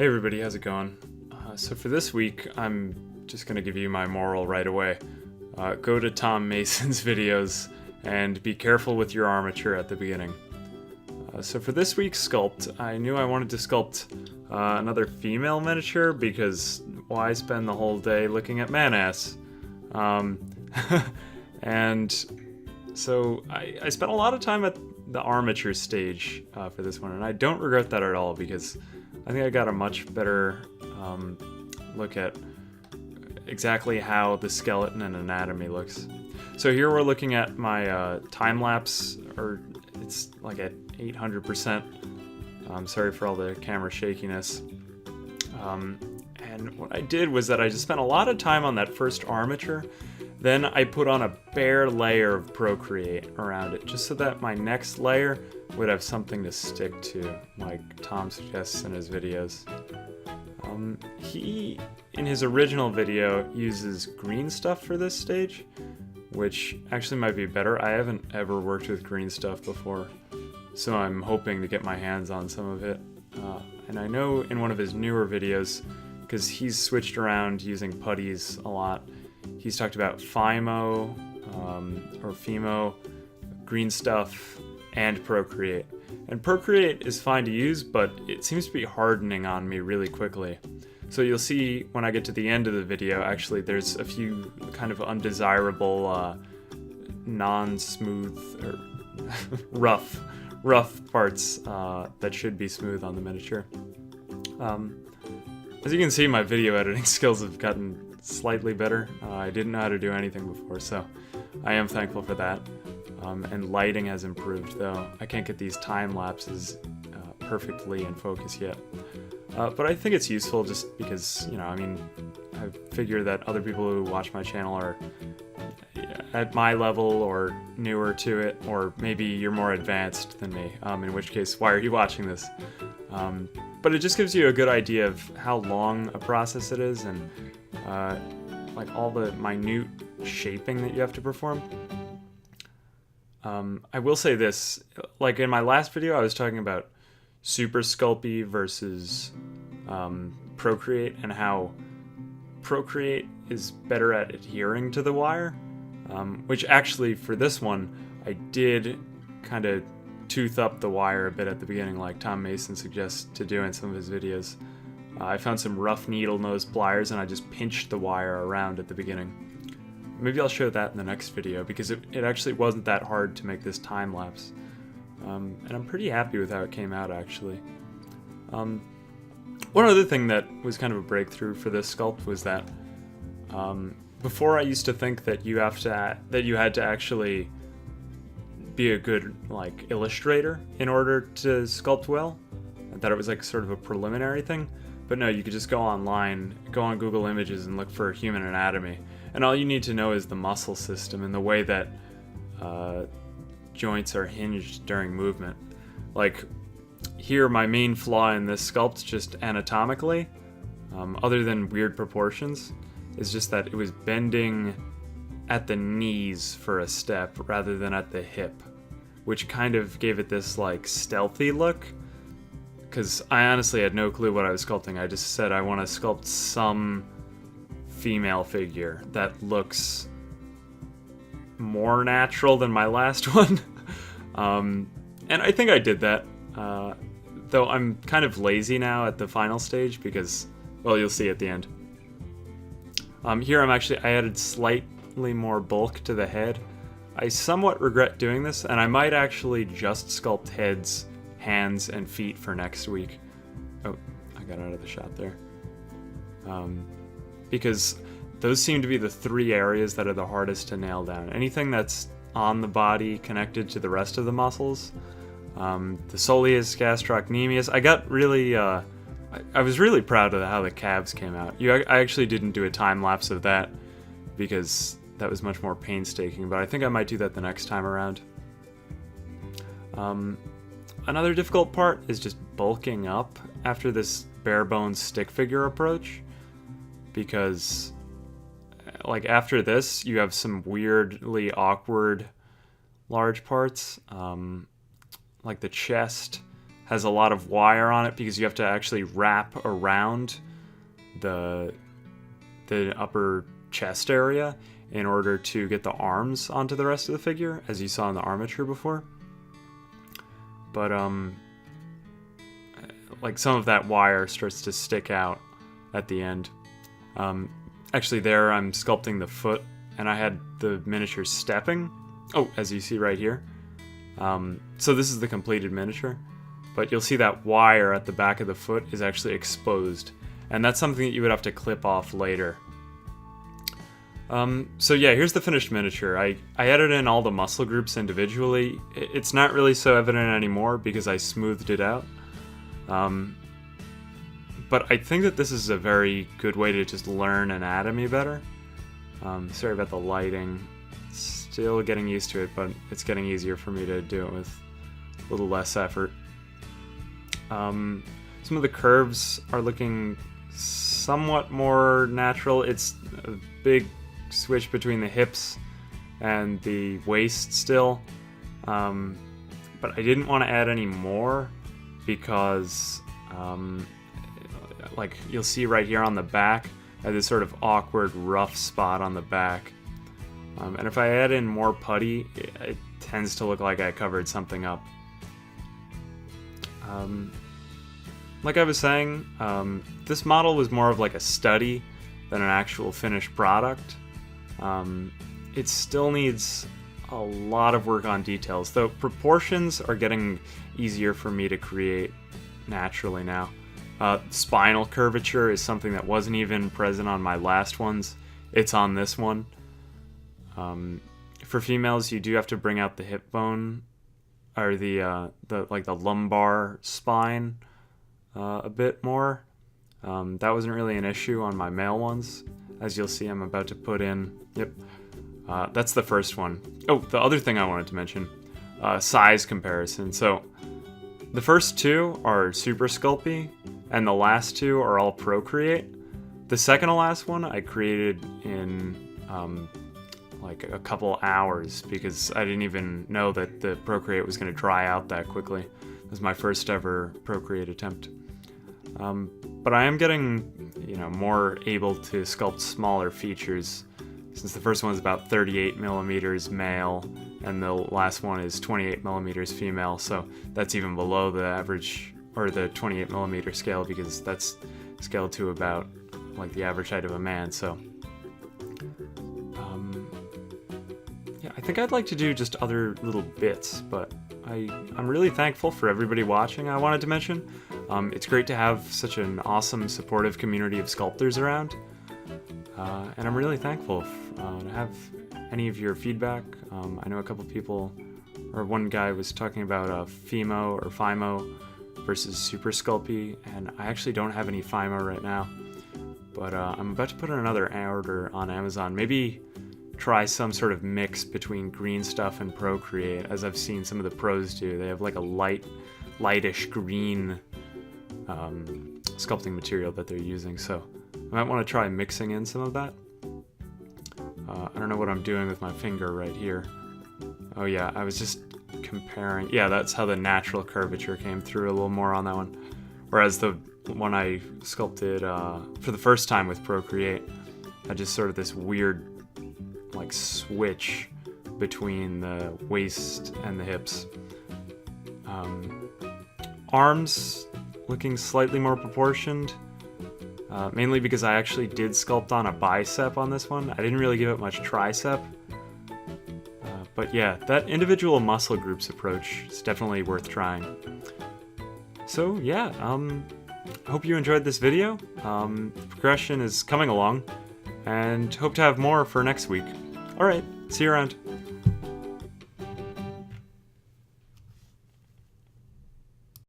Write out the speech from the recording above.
Hey everybody, how's it going? So for this week, I'm just going to give you my moral right away. Go to Tom Mason's videos and be careful with your armature at the beginning. So for this week's sculpt, I knew I wanted to sculpt another female miniature because why spend the whole day looking at man-ass? And so I spent a lot of time at the armature stage for this one, and I don't regret that at all because I think I got a much better look at exactly how the skeleton and anatomy looks. So here we're looking at my time-lapse, or it's like at 800%. Sorry for all the camera shakiness. And what I did was that I just spent a lot of time on that first armature. Then I put on a bare layer of ProCreate around it, just so that my next layer would have something to stick to, like Tom suggests in his videos. He, in his original video, uses green stuff for this stage, which actually might be better. I haven't ever worked with green stuff before, so I'm hoping to get my hands on some of it. And I know in one of his newer videos, because he's switched around using putties a lot, he's talked about FIMO, or FIMO, green stuff, and ProCreate. And ProCreate is fine to use, but it seems to be hardening on me really quickly. So you'll see when I get to the end of the video, actually, there's a few kind of undesirable, non-smooth, or rough parts that should be smooth on the miniature. As you can see, my video editing skills have gotten slightly better. I didn't know how to do anything before, so I am thankful for that. And lighting has improved, though. I can't get these time lapses perfectly in focus yet. But I think it's useful just because, you know, I mean, I figure that other people who watch my channel are at my level or newer to it, or maybe you're more advanced than me, in which case, why are you watching this? But it just gives you a good idea of how long a process it is and like all the minute shaping that you have to perform. I will say this, like in my last video I was talking about Super Sculpey versus ProCreate, and how ProCreate is better at adhering to the wire, which actually for this one I did kind of tooth up the wire a bit at the beginning, like Tom Mason suggests to do in some of his videos. I found some rough needle nose pliers and I just pinched the wire around at the beginning. Maybe I'll show that in the next video because it actually wasn't that hard to make this time lapse. And I'm pretty happy with how it came out, actually. One other thing that was kind of a breakthrough for this sculpt was that before I used to think that you had to actually be a good like illustrator in order to sculpt well. I thought it was like sort of a preliminary thing, but no, you could just go online, go on Google Images and look for human anatomy, and all you need to know is the muscle system and the way that joints are hinged during movement. Like here, my main flaw in this sculpt, just anatomically, other than weird proportions, is just that it was bending at the knees for a step rather than at the hip, which kind of gave it this like stealthy look, because I honestly had no clue what I was sculpting. I just said I want to sculpt some female figure that looks more natural than my last one. And I think I did that, though I'm kind of lazy now at the final stage because, well, you'll see at the end. Here I added slightly more bulk to the head. I somewhat regret doing this, and I might actually just sculpt heads, hands, and feet for next week. Oh, I got out of the shot there. Because those seem to be the three areas that are the hardest to nail down. Anything that's on the body connected to the rest of the muscles. The soleus, gastrocnemius. I got really, I was really proud of how the calves came out. I actually didn't do a time lapse of that because that was much more painstaking, but I think I might do that the next time around. Another difficult part is just bulking up after this bare bones stick figure approach, because like after this you have some weirdly awkward large parts, like the chest has a lot of wire on it because you have to actually wrap around the upper chest area in order to get the arms onto the rest of the figure, as you saw in the armature before. But like some of that wire starts to stick out at the end. Actually there I'm sculpting the foot, and I had the miniature stepping. Oh, as you see right here. So this is the completed miniature, but you'll see that wire at the back of the foot is actually exposed, and that's something that you would have to clip off later. So yeah, here's the finished miniature. I added in all the muscle groups individually. It's not really so evident anymore because I smoothed it out. But I think that this is a very good way to just learn anatomy better. Sorry about the lighting. Still getting used to it, but it's getting easier for me to do it with a little less effort. Some of the curves are looking somewhat more natural. It's a big switch between the hips and the waist still, but I didn't want to add any more because like you'll see right here on the back, I have this sort of awkward rough spot on the back, and if I add in more putty, it tends to look like I covered something up. Like I was saying, this model was more of like a study than an actual finished product. It still needs a lot of work on details, though proportions are getting easier for me to create naturally now. Spinal curvature is something that wasn't even present on my last ones. It's on this one. For females, you do have to bring out the hip bone, or the lumbar spine a bit more. That wasn't really an issue on my male ones. As you'll see, I'm about to put in, yep, that's the first one. Oh, the other thing I wanted to mention, size comparison. So the first two are Super Sculpey, and the last two are all ProCreate. The second to last one I created in like a couple hours because I didn't even know that the ProCreate was going to dry out that quickly. It was my first ever ProCreate attempt. But I am getting, more able to sculpt smaller features, since the first one is about 38 millimeters male, and the last one is 28 millimeters female, so that's even below the average, or the 28 millimeter scale, because that's scaled to about like the average height of a man. So yeah, I think I'd like to do just other little bits, but I'm really thankful for everybody watching. I wanted to mention, it's great to have such an awesome, supportive community of sculptors around, and I'm really thankful to have any of your feedback. I know a couple people, or one guy was talking about Fimo or Fimo versus Super Sculpey, and I actually don't have any Fimo right now, but I'm about to put in another order on Amazon. Maybe try some sort of mix between green stuff and ProCreate, as I've seen some of the pros do. They have like a lightish green sculpting material that they're using, so I might want to try mixing in some of that. I don't know what I'm doing with my finger right here. Oh yeah, I was just comparing. Yeah, that's how the natural curvature came through a little more on that one. Whereas the one I sculpted for the first time with ProCreate had just sort of this weird like switch between the waist and the hips. Arms looking slightly more proportioned, mainly because I actually did sculpt on a bicep on this one. I didn't really give it much tricep. But yeah, that individual muscle groups approach is definitely worth trying. So yeah, I hope you enjoyed this video. Progression is coming along, and hope to have more for next week. Alright, see you around.